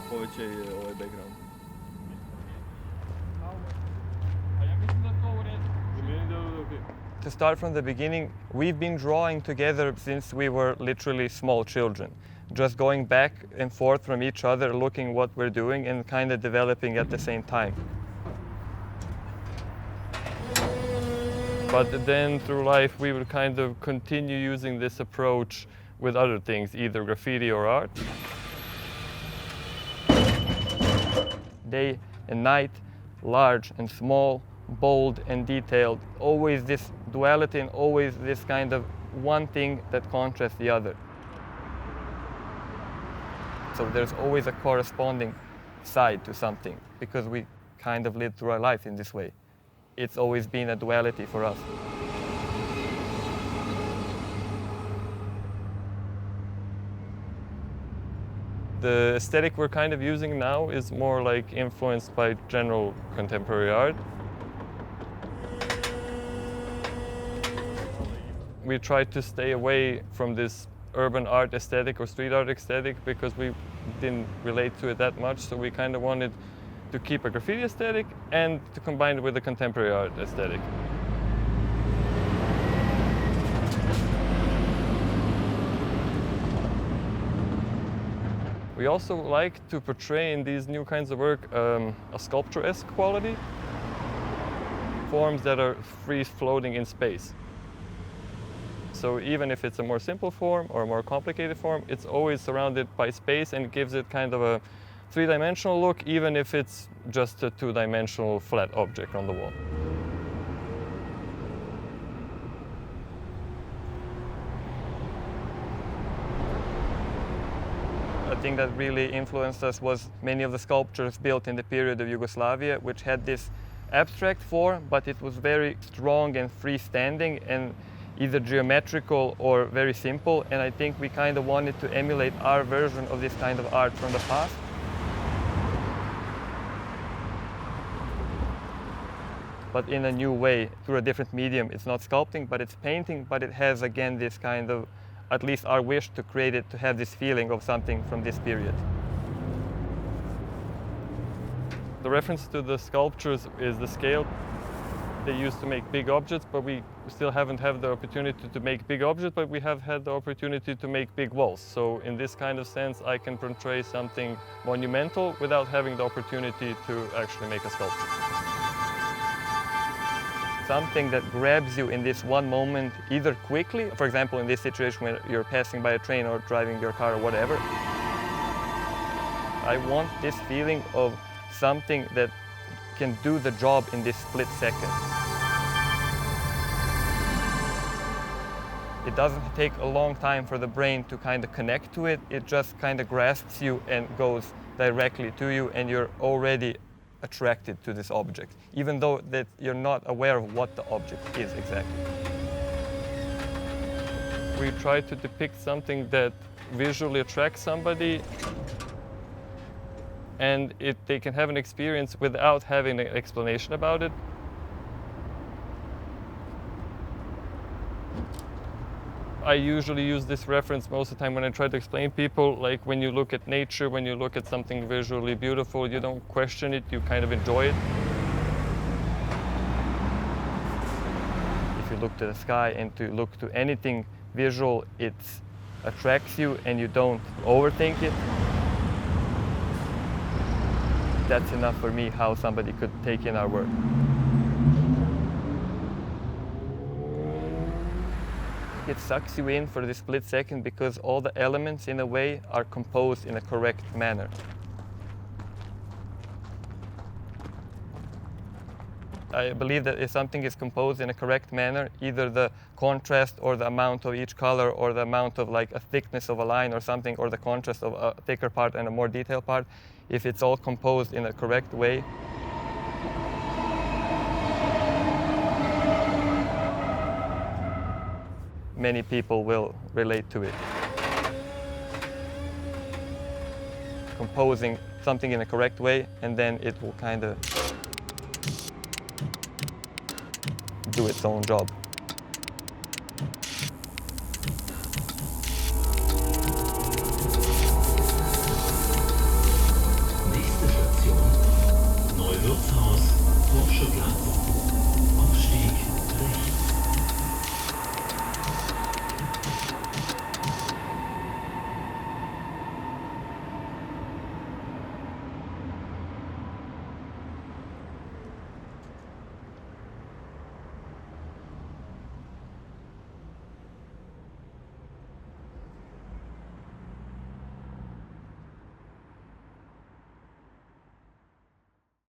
povećaj background. To start from the beginning, we've been drawing together since we were literally small children. Just going back and forth from each other, looking what we're doing and kind of developing at the same time. But then through life, we would kind of continue using this approach with other things, either graffiti or art. Day and night, large and small, bold and detailed, always this duality and always this kind of one thing that contrasts the other. So there's always a corresponding side to something because we kind of live through our life in this way. It's always been a duality for us. The aesthetic we're kind of using now is more like influenced by general contemporary art. We try to stay away from this urban art aesthetic or street art aesthetic because we didn't relate to it that much, so we kind of wanted to keep a graffiti aesthetic and to combine it with a contemporary art aesthetic. We also like to portray in these new kinds of work a sculpture-esque quality, forms that are free-floating in space. So even if it's a more simple form or a more complicated form, it's always surrounded by space and gives it kind of a three-dimensional look, even if it's just a two-dimensional flat object on the wall. A thing that really influenced us was many of the sculptures built in the period of Yugoslavia, which had this abstract form, but it was very strong and freestanding and either geometrical or very simple. And I think we kind of wanted to emulate our version of this kind of art from the past. But in a new way, through a different medium. It's not sculpting, but it's painting, but it has again this kind of, at least our wish to create it, to have this feeling of something from this period. The reference to the sculptures is the scale. They used to make big objects, but we still haven't had the opportunity to make big objects, but we have had the opportunity to make big walls. So in this kind of sense, I can portray something monumental without having the opportunity to actually make a sculpture. Something that grabs you in this one moment, either quickly, for example, in this situation when you're passing by a train or driving your car or whatever. I want this feeling of something that can do the job in this split second. It doesn't take a long time for the brain to kind of connect to it. It just kind of grasps you and goes directly to you, and you're already attracted to this object, even though that you're not aware of what the object is exactly. We try to depict something that visually attracts somebody, and they can have an experience without having an explanation about it. I usually use this reference most of the time when I try to explain people, like when you look at nature, when you look at something visually beautiful, you don't question it, you kind of enjoy it. If you look to the sky and to look to anything visual, it attracts you and you don't overthink it. That's enough for me how somebody could take in our work. It sucks you in for this split second because all the elements in a way are composed in a correct manner. I believe that if something is composed in a correct manner, either the contrast or the amount of each color or the amount of like a thickness of a line or something, or the contrast of a thicker part and a more detailed part, if it's all composed in a correct way, many people will relate to it. Composing something in a correct way, and then it will kind of do its own job.